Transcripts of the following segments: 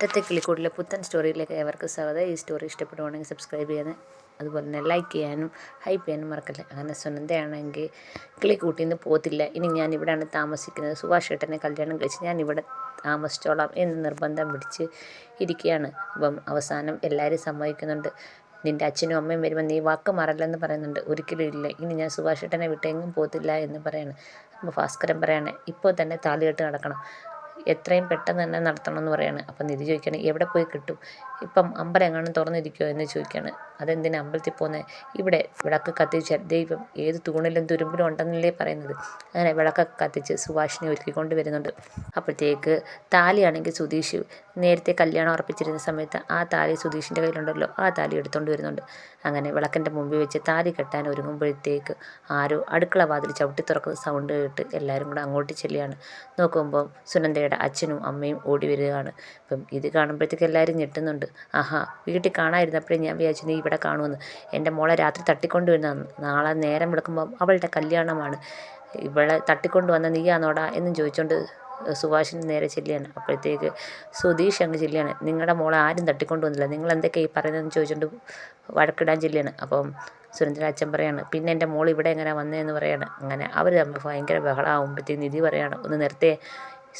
മുറ്റത്തെ കിളിക്കൂട്ടിലെ പുത്തൻ സ്റ്റോറിയിലേക്ക് ഏവർക്കും സ്വാഗതം. ഈ സ്റ്റോറി ഇഷ്ടപ്പെടുവാണെങ്കിൽ സബ്സ്ക്രൈബ് ചെയ്യാനും അതുപോലെ തന്നെ ലൈക്ക് ചെയ്യാനും ഹൈപ്പ് ചെയ്യാനും മറക്കല്ലേ. അങ്ങനെ സുനന്ദയാണെങ്കിൽ കിളിക്കൂട്ടിൽ നിന്ന് പോകത്തില്ല, ഇനി ഞാൻ ഇവിടെയാണ് താമസിക്കുന്നത്, സുഭാഷ് ഏട്ടനെ കല്യാണം കഴിച്ച് ഞാൻ ഇവിടെ താമസിച്ചോളാം എന്ന് നിർബന്ധം പിടിച്ച് ഇരിക്കുകയാണ്. അപ്പം അവസാനം എല്ലാവരും സമ്മതിക്കുന്നുണ്ട്. നിൻ്റെ അച്ഛനും അമ്മയും വരുമ്പോൾ നീ വാക്ക് മാറല്ലെന്ന് പറയുന്നുണ്ട്. ഒരിക്കലും ഇല്ല, ഇനി ഞാൻ സുഭാഷ് ഏട്ടനെ വിട്ട് എങ്ങും പോകത്തില്ല എന്ന് പറയാണ്. അപ്പോൾ ഭാസ്കരൻ പറയാണ്, ഇപ്പോൾ തന്നെ താലികെട്ട് നടക്കണം, എത്രയും പെട്ടെന്ന് തന്നെ നടത്തണം എന്ന് പറയാണ്. അപ്പം നിധി ചോദിക്കുകയാണ്, എവിടെ പോയി കിട്ടും, ഇപ്പം അമ്പലം എങ്ങാനും തുറന്നിരിക്കുമോ എന്ന് ചോദിക്കുകയാണ്. അതെന്തിനാ അമ്പലത്തിൽ പോകുന്നത്, ഇവിടെ വിളക്ക് കത്തിച്ചാൽ ദൈവം ഏത് തൂണിലും തുരുമ്പിലും ഉണ്ടെന്നല്ലേ പറയുന്നത്. അങ്ങനെ വിളക്കൊക്കെ കത്തിച്ച് സുഭാഷിനെ ഒരുക്കിക്കൊണ്ട് വരുന്നുണ്ട്. അപ്പോഴത്തേക്ക് താലിയാണെങ്കിൽ സുധീഷ് നേരത്തെ കല്യാണം ഉറപ്പിച്ചിരുന്ന സമയത്ത് ആ താലി സുധീഷിൻ്റെ കയ്യിലുണ്ടല്ലോ, ആ താലി എടുത്തുകൊണ്ട് വരുന്നുണ്ട്. അങ്ങനെ വിളക്കിൻ്റെ മുമ്പിൽ വെച്ച് താലി കെട്ടാൻ ഒരുങ്ങുമ്പോഴത്തേക്ക് ആരോ അടുക്കള വാതിൽ ചവിട്ടി തുറക്കുന്ന സൗണ്ട് കേട്ട് എല്ലാവരും കൂടെ അങ്ങോട്ട് ചെല്ലുകയാണ്. നോക്കുമ്പോൾ സുനന്ദയുടെ അച്ഛനും അമ്മയും ഓടി വരികയാണ്. അപ്പം ഇത് കാണുമ്പോഴത്തേക്ക് എല്ലാവരും ഞെട്ടുന്നുണ്ട്. ആഹാ, വീട്ടിൽ കാണാതിരുന്നപ്പോഴേ ഞാൻ വിചാരിച്ചു നീ ഇവിടെ കാണുമെന്ന്. എൻ്റെ മോളെ രാത്രി തട്ടിക്കൊണ്ട് വരുന്നതാണ്, നാളെ നേരം വിളക്കുമ്പം അവളുടെ കല്യാണമാണ്, ഇവളെ തട്ടിക്കൊണ്ട് വന്ന നീയാണോടാ എന്നും ചോദിച്ചുകൊണ്ട് സുഭാഷിന് നേരെ ചെല്ലുകയാണ്. അപ്പോഴത്തേക്ക് സുധീഷ് അങ്ങ് ചെല്ലുകയാണ്, നിങ്ങളുടെ മോളെ ആരും തട്ടിക്കൊണ്ട് വന്നില്ല, നിങ്ങൾ എന്തൊക്കെയാണ് ഈ പറയുന്നതെന്ന് ചോദിച്ചുകൊണ്ട് വഴക്കിടാൻ ചെല്ലുകയാണ്. അപ്പം സുരേന്ദ്രൻ അച്ഛൻ പറയാണ്, പിന്നെ എൻ്റെ മോൾ ഇവിടെ എങ്ങനെ വന്നതെന്ന് പറയാണ്. അങ്ങനെ അവർ തമ്മിൽ ഭയങ്കര ബഹളമാകുമ്പോഴത്തേക്ക് നിധി പറയാണ്, ഒന്ന് നിർത്തേ,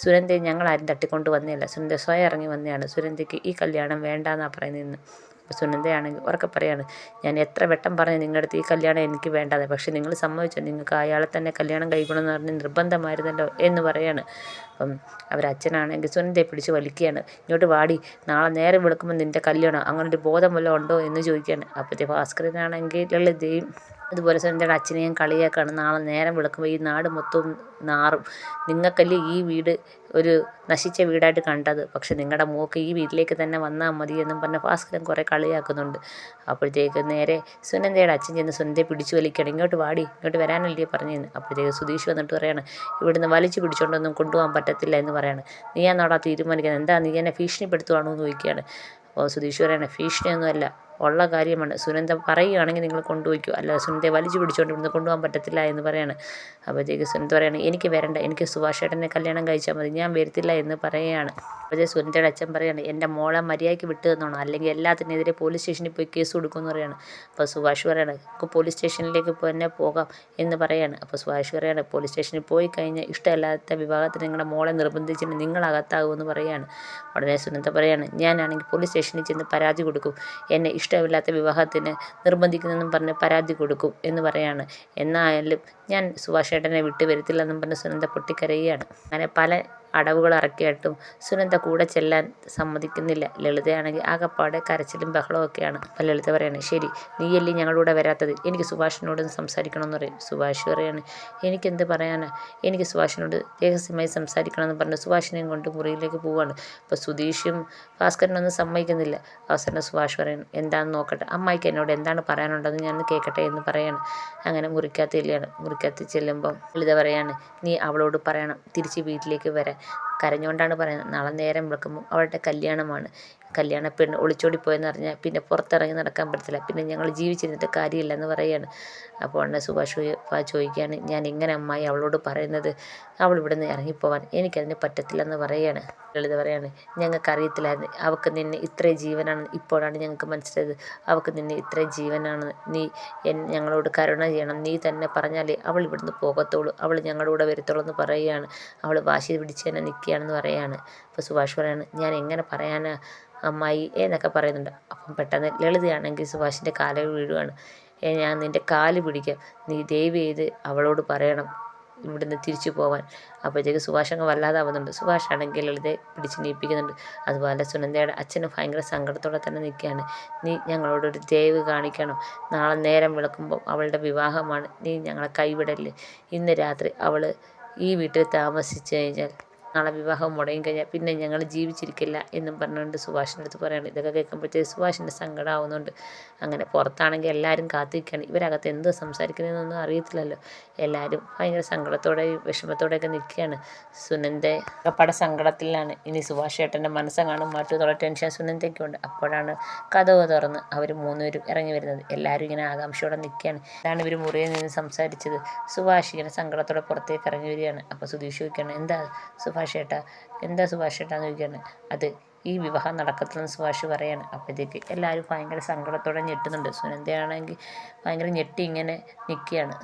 സുരന്ദയെ ഞങ്ങളാരും തട്ടിക്കൊണ്ട് വന്നതല്ല, സുനന്ദ സ്വയം ഇറങ്ങി വന്നതാണ്, സുരന്ദയ്ക്ക് ഈ കല്യാണം വേണ്ടാന്നാണ് പറയുന്നതെന്ന്. അപ്പോൾ സുനന്ദയാണെങ്കിൽ ഉറക്കെ പറയാണ്, ഞാൻ എത്ര വട്ടം പറഞ്ഞു നിങ്ങളുടെ അടുത്ത് ഈ കല്യാണം എനിക്ക് വേണ്ടാതെ, പക്ഷേ നിങ്ങൾ സമ്മതിച്ചോ, നിങ്ങൾക്ക് അയാളെ തന്നെ കല്യാണം കഴിക്കണമെന്ന് പറഞ്ഞ് നിർബന്ധമായിരുന്നല്ലോ എന്ന് പറയാണ്. അപ്പം അവരച്ഛനാണെങ്കിൽ സുനന്ദയെ പിടിച്ച് വലിക്കുകയാണ്, ഇങ്ങോട്ട് വാടി, നാളെ നേരം വെളുക്കുമ്പോൾ നിൻ്റെ കല്യാണം, അങ്ങനൊരു ബോധം വല്ലതും ഉണ്ടോ എന്ന് ചോദിക്കുകയാണ്. അപ്പോഴത്തെ ഭാസ്കരനാണെങ്കിൽ ലളിതയും അതുപോലെ സുനന്ദയുടെ അച്ഛനെയും കളിയാക്കാണ്, നാളെ നേരം വെളുക്കുമ്പോൾ ഈ നാട് മൊത്തവും നാറും, നിങ്ങൾക്കല്ലേ ഈ വീട് ഒരു നശിച്ച വീടായിട്ട് കണ്ടത്, പക്ഷെ നിങ്ങളുടെ മോൾക്ക് ഈ വീട്ടിലേക്ക് തന്നെ വന്നാൽ മതി എന്നും പറഞ്ഞ് ഭാസ്കരൻ കുറേ കളിയാക്കുന്നുണ്ട്. അപ്പോഴത്തേക്ക് നേരെ സുനന്ദയുടെ അച്ഛൻ ചെന്ന് സുനന്ദയെ പിടിച്ചു വലിക്കണം, ഇങ്ങോട്ട് വാടി, ഇങ്ങോട്ട് വരാനല്ലേ പറഞ്ഞതെന്ന്. അപ്പോഴത്തേക്ക് സുധീഷ് വന്നിട്ട് പറയാണ്, ഇവിടുന്ന് വലിച്ചു പിടിച്ചുകൊണ്ടൊന്നും കൊണ്ടുപോകാൻ പറ്റത്തില്ല എന്ന് പറയാണ്. നീയാണോടാ തീരുമാനിക്കുന്നത്, എന്താ നീ എന്നെ ഭീഷണിപ്പെടുത്തുവാണോ എന്ന് ചോദിക്കുകയാണ്. അപ്പോൾ സുധീഷ് പറയാണ്, ഭീഷണിയൊന്നുമല്ല, ഉള്ള കാര്യമാണ്, സുനന്ദ പറയുകയാണെങ്കിൽ നിങ്ങൾ കൊണ്ടുപോയിക്കോ, അല്ല സുനന്ദയെ വലിച്ചു പിടിച്ചുകൊണ്ട് ഇവിടുന്ന് കൊണ്ടുപോകാൻ പറ്റത്തില്ല എന്ന് പറയാണ്. അപ്പോഴത്തേക്ക് സുനന്ദ പറയാണ്, എനിക്ക് വരണ്ട, എനിക്ക് സുഭാഷ് ഏട്ടനെ കല്യാണം കഴിച്ചാൽ മതി, ഞാൻ വരത്തില്ല എന്ന് പറയുകയാണ്. അപ്പോഴത്തെ സുനന്ദയുടെ അച്ഛൻ പറയാണ്, എൻ്റെ മോളെ മര്യാദയ്ക്ക് വിട്ടു തന്നോണം, അല്ലെങ്കിൽ എല്ലാത്തിനെതിരെ പോലീസ് സ്റ്റേഷനിൽ പോയി കേസ് കൊടുക്കുമെന്ന് പറയാണ്. അപ്പോൾ സുഭാഷ് പറയാണ്, നമുക്ക് പോലീസ് സ്റ്റേഷനിലേക്ക് തന്നെ പോകാം എന്ന് പറയാണ്. അപ്പോൾ സുഭാഷ് പറയാണ്, പോലീസ് സ്റ്റേഷനിൽ പോയി കഴിഞ്ഞാൽ ഇഷ്ടമല്ലാത്ത വിവാഹത്തിന് നിങ്ങളുടെ മോളെ നിർബന്ധിച്ചിട്ട് നിങ്ങളകത്താകുമെന്ന് പറയുകയാണ്. ഉടനെ സുനന്ദ പറയാണ്, ഞാനാണെങ്കിൽ പോലീസ് സ്റ്റേഷനിൽ ചെന്ന് പരാതി കൊടുക്കും, എന്നെ ഇഷ്ടമില്ലാത്ത വിവാഹത്തിന് നിർബന്ധിക്കുന്നതെന്നും പറഞ്ഞ് പരാതി കൊടുക്കും എന്ന് പറയാണ്. എന്നായാലും ഞാൻ സുഭാഷ് ഏട്ടനെ വിട്ട് വരത്തില്ലെന്നും പറഞ്ഞ് സുനന്ദ പൊട്ടിക്കരയുകയാണ്. അങ്ങനെ പല അടവുകൾ ഇറക്കിയിട്ടും സുനന്ദ കൂടെ ചെല്ലാൻ സമ്മതിക്കുന്നില്ല. ലളിതയാണെങ്കിൽ ആകപ്പാടെ കരച്ചിലും ബഹളവും ഒക്കെയാണ്. അപ്പം ലളിത പറയാണ്, ശരി, നീയല്ലേ ഞങ്ങളുടെ വരാത്തത്, എനിക്ക് സുഭാഷിനോടൊന്ന് സംസാരിക്കണമെന്ന് പറയും. സുഭാഷ് പറയാണ്, എനിക്കെന്ത് പറയാനാ, എനിക്ക് സുഭാഷിനോട് രഹസ്യമായി സംസാരിക്കണമെന്ന് പറഞ്ഞ് സുഭാഷിനെയും കൊണ്ട് മുറിയിലേക്ക് പോവുകയാണ്. അപ്പോൾ സുധീഷും ഭാസ്കരനൊന്നും സമ്മതിക്കുന്നില്ല. അവസാനം സുഭാഷ് പറയണം, എന്താണെന്ന് നോക്കട്ടെ, അമ്മായിക്ക് എന്നോട് എന്താണ് പറയാനുണ്ടെന്ന് ഞാൻ കേൾക്കട്ടെ എന്ന് പറയാണ്. അങ്ങനെ മുറിക്കകത്ത് ചെല്ലുകയാണ്. മുറിക്കകത്ത് ചെല്ലുമ്പം ലളിത പറയാണ്, നീ അവളോട് പറയണം തിരിച്ച് വീട്ടിലേക്ക് വരാൻ. കരഞ്ഞുകൊണ്ടാണ് പറയുന്നത്, നാളെ നേരം വെളുക്കുമ്പോൾ അവളുടെ കല്യാണമാണ്, കല്യാണ പെണ്ണ് ഒളിച്ചോടിപ്പോയെന്ന് പറഞ്ഞാൽ പിന്നെ പുറത്തിറങ്ങി നടക്കാൻ പറ്റത്തില്ല, പിന്നെ ഞങ്ങൾ ജീവിച്ചിരുന്നിട്ട് കാര്യമില്ലെന്ന് പറയുകയാണ്. അപ്പോൾ ഉടനെ സുഭാഷ് ചോദിക്കുകയാണ്, ഞാൻ എങ്ങനെ അമ്മായി അവളോട് പറയുന്നത്, അവൾ ഇവിടെ നിന്ന് ഇറങ്ങിപ്പോവാൻ എനിക്കതിന് പറ്റത്തില്ലെന്ന് പറയുകയാണ്. ലളിത പറയാണ്, ഞങ്ങൾക്കറിയത്തില്ലായിരുന്നു അവൾക്ക് നിന്നെ ഇത്രയും ജീവനാണ്, ഇപ്പോഴാണ് ഞങ്ങൾക്ക് മനസ്സിലായത് അവൾക്ക് നിന്നെ ഇത്രയും ജീവനാണ്, നീ ഞങ്ങളോട് കരുണ ചെയ്യണം, നീ തന്നെ പറഞ്ഞാലേ അവൾ ഇവിടുന്ന് പോകത്തുള്ളൂ, അവൾ ഞങ്ങളുടെ കൂടെ വരത്തുള്ളൂ എന്ന് പറയുകയാണ്. അവൾ വാശി പിടിച്ച് തന്നെ നിൽക്കുകയാണെന്ന് പറയുകയാണ്. അപ്പോൾ സുഭാഷ് പറയാണ്, ഞാൻ എങ്ങനെ പറയാനാ അമ്മായി എന്നൊക്കെ പറയുന്നുണ്ട്. അപ്പം പെട്ടെന്ന് ലളിതയാണെങ്കിൽ സുഭാഷിൻ്റെ കാലിൽ വീഴുകയാണ്. ഞാൻ നിൻ്റെ കാല് പിടിക്കാം, നീ ദയവ് ചെയ്ത് അവളോട് പറയണം ഇവിടുന്ന് തിരിച്ചു പോവാൻ. അപ്പോഴത്തേക്ക് സുഭാഷ് അങ്ങ് വല്ലാതാവുന്നുണ്ട്. സുഭാഷ് ആണെങ്കിൽ ലളിതയെ പിടിച്ച് നീപ്പിക്കുന്നുണ്ട്. അതുപോലെ സുനന്ദയുടെ അച്ഛനും ഭയങ്കര സങ്കടത്തോടെ തന്നെ നിൽക്കുകയാണ്. നീ ഞങ്ങളോടൊരു ദയവ് കാണിക്കണം, നാളെ നേരം വിളക്കുമ്പോൾ അവളുടെ വിവാഹമാണ്, നീ ഞങ്ങളെ കൈവിടല്ലേ, ഇന്ന് രാത്രി അവൾ ഈ വീട്ടിൽ താമസിച്ചു കഴിഞ്ഞാൽ നാളെ വിവാഹം മുടങ്ങി കഴിഞ്ഞാൽ പിന്നെ ഞങ്ങൾ ജീവിച്ചിരിക്കില്ല എന്നും പറഞ്ഞുകൊണ്ട് സുഭാഷിൻ്റെ അടുത്ത് പറയുകയാണ്. ഇതൊക്കെ കേൾക്കുമ്പോഴത്തേക്ക് സുഭാഷിൻ്റെ സങ്കടമാവുന്നുണ്ട്. അങ്ങനെ പുറത്താണെങ്കിൽ എല്ലാവരും കാത്തിരിക്കുകയാണ്, ഇവരകത്ത് എന്തോ സംസാരിക്കുന്നതെന്നൊന്നും അറിയത്തില്ലല്ലോ. എല്ലാവരും ഭയങ്കര സങ്കടത്തോടെയും വിഷമത്തോടെയൊക്കെ നിൽക്കുകയാണ്. സുനന്ദ പട സങ്കടത്തിലാണ്, ഇനി സുഭാഷ് ഏട്ടൻ്റെ മനസ്സെങ്ങാനും മാറ്റും എന്നുള്ള ടെൻഷൻ സുനന്ദയ്ക്കുണ്ട്. അപ്പോഴാണ് കതക് തുറന്ന് അവർ മൂന്നുപേരും ഇറങ്ങി വരുന്നത്. എല്ലാവരും ഇങ്ങനെ ആകാംക്ഷയോടെ നിൽക്കുകയാണ്. അതാണ് ഇവർ മുറിയിൽ നിന്ന് സംസാരിച്ചത്. സുഭാഷ് ഇങ്ങനെ സങ്കടത്തോടെ പുറത്തേക്ക് ഇറങ്ങി വരികയാണ്. അപ്പോൾ സുധീഷ് ചോദിക്കുകയാണ്, എന്താ സുഭാഷ് ഏട്ടാ, എന്താ സുഭാഷ് ഏട്ടാന്ന് ചോദിക്കുകയാണ്. അത് ഈ വിവാഹം നടക്കത്തില്ലെന്ന് സുഭാഷ് പറയാണ്. അപ്പോഴത്തേക്ക് എല്ലാവരും ഭയങ്കര സങ്കടത്തോടെ ഞെട്ടുന്നുണ്ട്. സുനന്ദയാണെങ്കിൽ ഭയങ്കര ഞെട്ടി ഇങ്ങനെ നിൽക്കുകയാണ്.